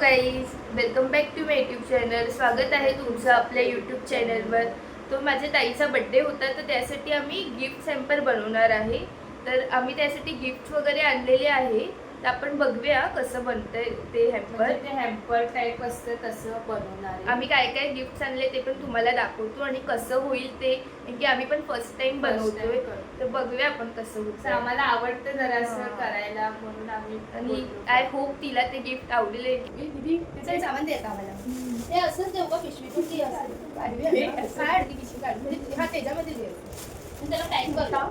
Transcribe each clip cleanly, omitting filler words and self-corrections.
Guys, welcome back to my YouTube channel. स्वागत आहे तुमचं आपल्या यूट्यूब चॅनलवर. तो माझ्या ताईचा बड्डे होता, तर त्यासाठी आम्ही गिफ्ट सॅम्पर बनवणार आहे. तर आम्ही त्यासाठी गिफ्ट वगैरे आणलेले आहे. तर आपण बघूया कसं बनतंय ते हॅम्पर. ते हॅम्पर टाईप असतं तसं बनवणार आहे. आम्ही काय काय गिफ्ट आणले ते पण तुम्हाला दाखवतो आणि कसं होईल ते, की आम्ही पण फर्स्ट टाइम बनवतोय. तर बघूया आपण कसं होतं. आम्हाला आवडतं जरासं करायला, म्हणून आम्ही आणि आय होप तिला ते गिफ्ट आवडेल. दीदी त्याचं सामान द्या का आम्हाला. ते असंच देऊ का पिशवीतून ती असं काढ ती पिशवी काढ, म्हणजे हा त्याच्यामध्ये दे आणि त्याला टाईम करता.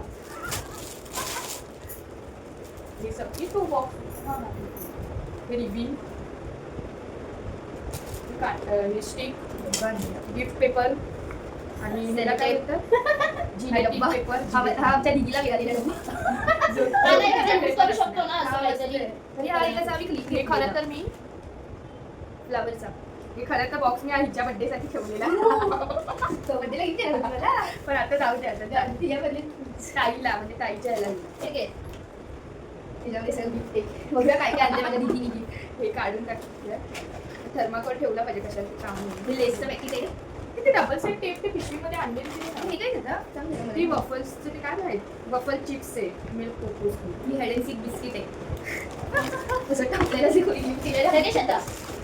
हे सगळी टू बॉक्स, हे रिबीन, हे स्टिक, गिफ्ट पेपर आणि त्याला काय येतं जिलेटिन पेपर. हा आमच्या दिदीला मिळालेला करू शकतो ना असं काहीतरी. हे खरं तर मी फ्लावरचा हे खरं तर बॉक्स मी हिच्या बर्थडे साठी ठेवलेला, बड्डेला किती मला पण आता जाऊ दे. आता तिच्या बदली ताईला म्हणजे ताईच्या याला ठीक आहे. त्याच्यामध्ये सगळं गिफ्ट आहे. बघूया काय काय आणले माझ्या दिदीने गिफ्ट. हे काढून टाकलं, थर्माकोल ठेवला पाहिजे कशाला काम होईल. हे लेसचं पॅकेट आहे. ते डबल साईड टेप ते पिशवीमध्ये आणलेली हे काय होतं चांगलं ती वफल्सचे ते काय माहित, वफल चिप्स आहे, milk Cocos. He hide and sick biscuit आहे. असं टाकलेलं जे कोणी गिफ्ट केलेलं.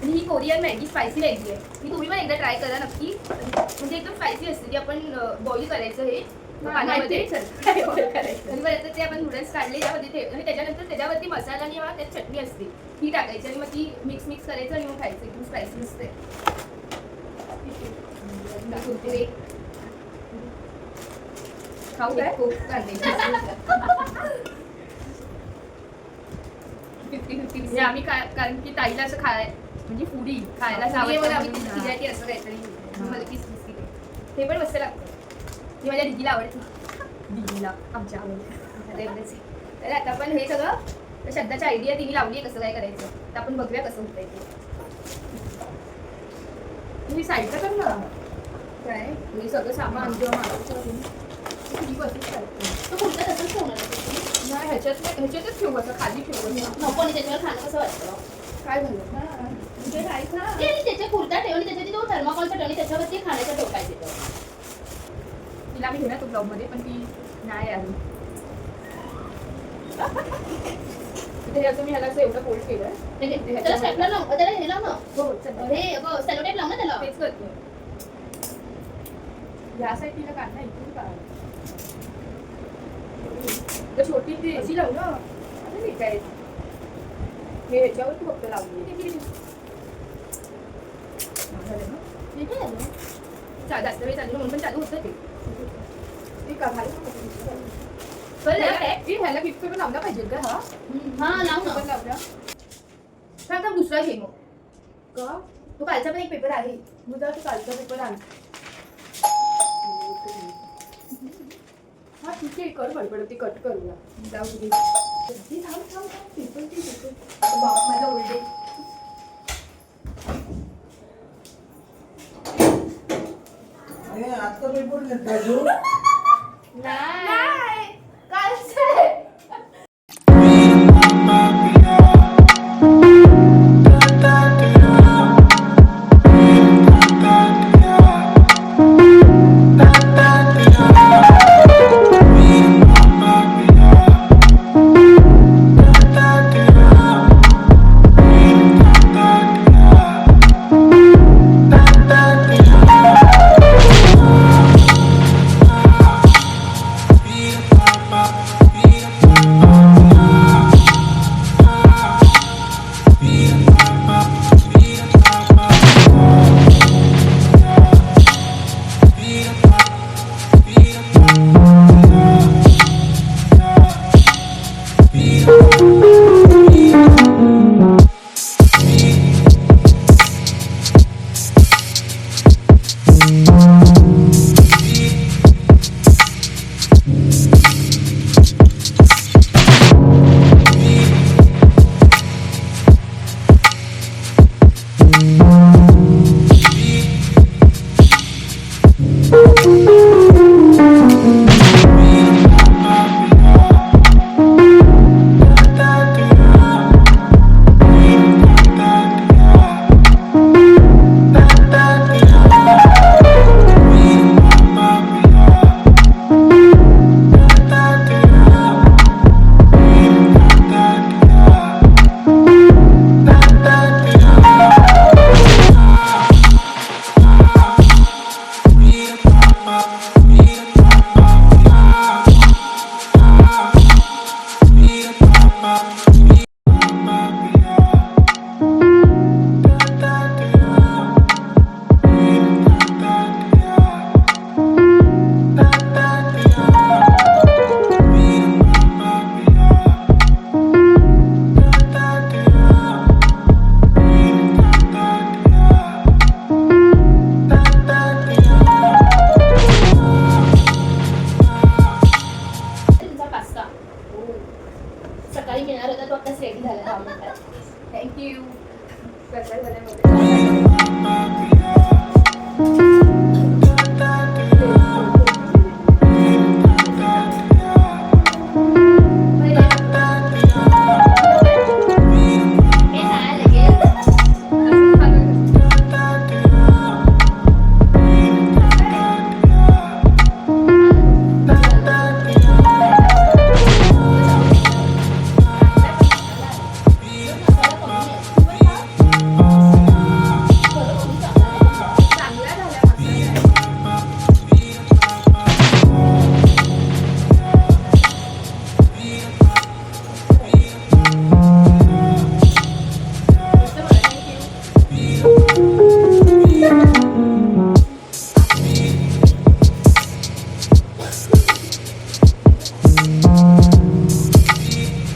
आणि ही कोरियन मॅगी स्पायसी मॅगी आहे. ही तुम्ही पण एकदा ट्राय करा नक्की. म्हणजे एकदम स्पायसी असते. ती आपण बॉईल करायचं हे पाण्यामध्ये आणि ते आपण नूडल्स काढले यामध्ये ठेव आणि त्याच्यानंतर त्याच्यावरती मसाला आणि त्यात चटणी असते ही टाकायची आणि मग ती मिक्स करायचं आणि मग खायचं. एकदम स्पायसी असते. खाऊ काय खूप कांदे 50-50 आम्ही काय, कारण की ताईला असं म्हणजे फुडी खायला तिच्यासाठी असं काहीतरी मला पीस बिस्किट आहे. ते पण मस्त लागतं. ती माझ्या दिदीला आवडते. दिदीला आमच्या आवडते. तर आता आपण हे सगळं शब्दाची आयडिया तिने लावली आहे कसं काय करायचं. तर आपण बघूया कसं होतंय ते. ही साईडला कर ना. काय हे सगळं सामान जेव्हा मागवतो तो पुढचं तसंच ठेवणार नाही, ह्याच्यातच ठेवू, असं खाली ठेवू. नको आणि त्याच्यावर खाणं कसं वाटतं. काय झालं त्याच्या पुरता ठेवली त्याच्यात तो थर्माकोलचा ठेवली त्याच्यावरती खाण्याचा टोकायचे. तिला मी घेणार तो ब्लॉग मध्ये, पण ती नाही आली. ते असं मी ह्याला असं एवढं फोल्ड केलं. त्याला स्टेपलर लाव, त्याला हे लाव ना. हे सेलो टेप लाव ना त्याला. तेच करते. ह्या साईडला काढ ना, इथून काढ. तर छोटी ती अशी लावू ना. आता ठीक आहे. हे ह्याच्यावरती फक्त लावली. जास्त वेळ चालू म्हणून पण चालू होतं ते. ह्याला गिफ्ट पेपर लावला पाहिजे का? हा लाव ना. लावला सांग दुसरा घे मग. का तो कालचा पण एक पेपर आहे. मुदा तो कालचा पेपर आण. हा ठीक आहे, कर बडबड, ते कट करूया. जाऊ दे. पेपर माझा ओल्ड आता पेपर घेतला नाही कालचा आत्ताच रेडी झाला 10 मिनिटात. थँक्यू. प्रसाद झाल्यामध्ये हे सांगायला लागेल. चांगला झाला मसाला. मस्त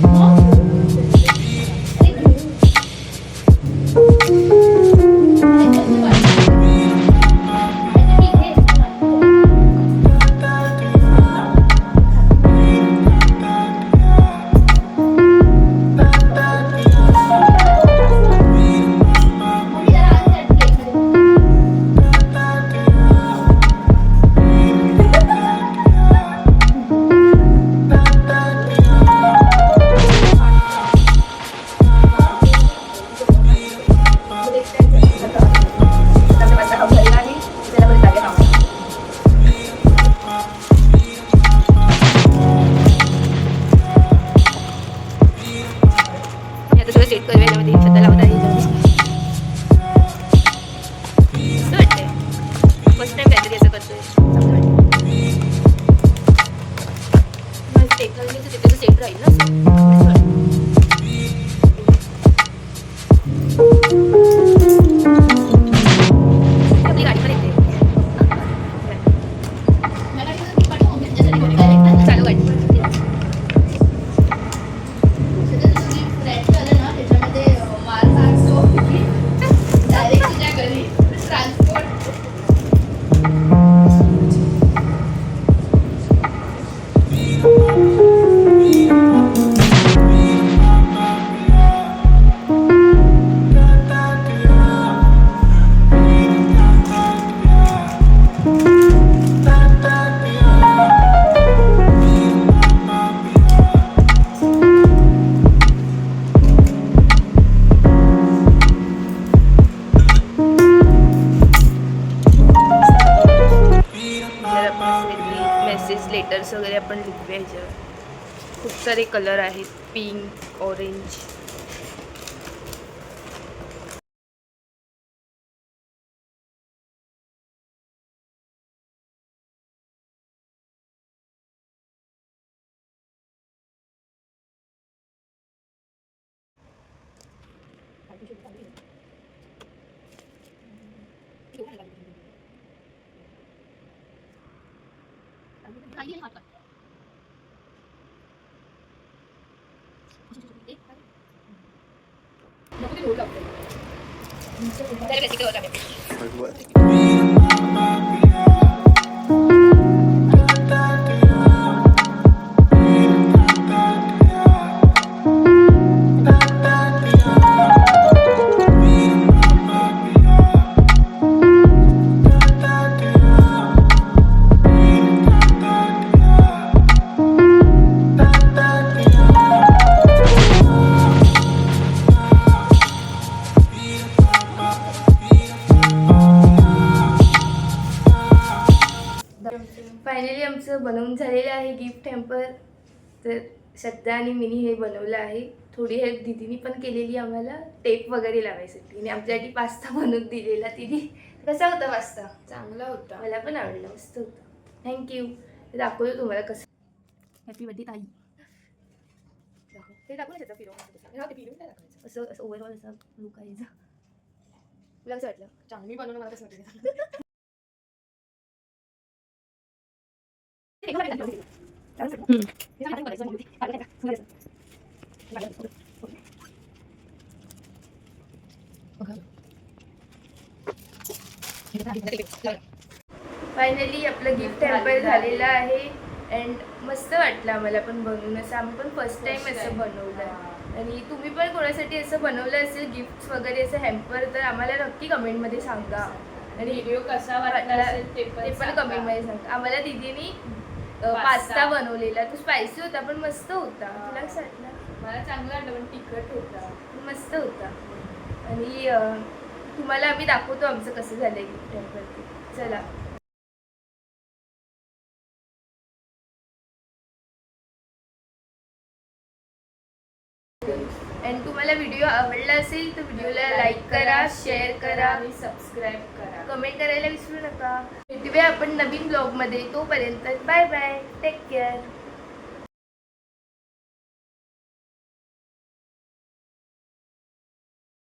बनला. थँक्यू. आता सगळं सेट करूया याच्यामध्ये सध्या लावत आहे मस्त वाटतंय. फर्स्ट टाइम काहीतरी असं करतोय. चांगलं वाटतंय. मग सेट करून तिथे सेट राहील ना असं. मस्त वाटतं. आपली गाडी पण येते. चालू गाडी मेसेज लेटर्स वगैरे आपण लिहूया ह्याच्यावर. खूप सारे कलर आहेत, पिंक, ऑरेंज. नको ते गोड लागतं. त्याला बेसिक होता फायनली आमचं बनवून झालेलं आहे गिफ्ट हॅम्पर. तर श्रद्धा आणि मिनी हे बनवलं आहे. थोडी हेल्प दीदीने पण केलेली आम्हाला टेप वगैरे लावायसाठी. आणि आमच्यासाठी पास्ता बनवून दिलेला तिने. कसा होता पास्ता? चांगला होता. मला पण आवडला, मस्त होता. थँक्यू. दाखवतो तुम्हाला कसं. हॅपी बर्थडे ताई. ते टाकून त्याचा फिरवून ते फिरवून नाही टाकायचं. असं असं ओव्हरऑल असा लुक आहे याचा. तुला कसं वाटलं? चांगली बनवणं मला कसं वाटतं. फायनली आपलं गिफ्ट हॅम्पर झालेलं आहे अँड मस्त वाटलं आम्हाला पण बनवून असं. आम्ही पण फर्स्ट टाइम असं बनवलं आणि तुम्ही पण कोणासाठी असं बनवलं असेल गिफ्ट वगैरे असं हॅम्पर तर आम्हाला नक्की कमेंटमध्ये सांगा. आणि व्हिडिओ कसा वाटला असेल ते पण कमेंटमध्ये सांगा. आम्हाला दीदीनी पास्ता बनवलेला तो स्पायसी होता पण मस्त होता. तुला कसं वाटलं? मला चांगलं वाटलं पण तिखट होता. मस्त होता. आणि तुम्हाला आम्ही दाखवतो आमचं कसं झालंय गिफ्ट हॅम्पर. चला आणि तुम्हाला व्हिडिओ आवडला असेल तर व्हिडिओला लाईक करा, शेअर करा, आणि सबस्क्राईब करा. कमेंट करायला विसरू नका. भेटूया आपण नवीन ब्लॉगमध्ये. तोपर्यंत बाय बाय, टेक केअर.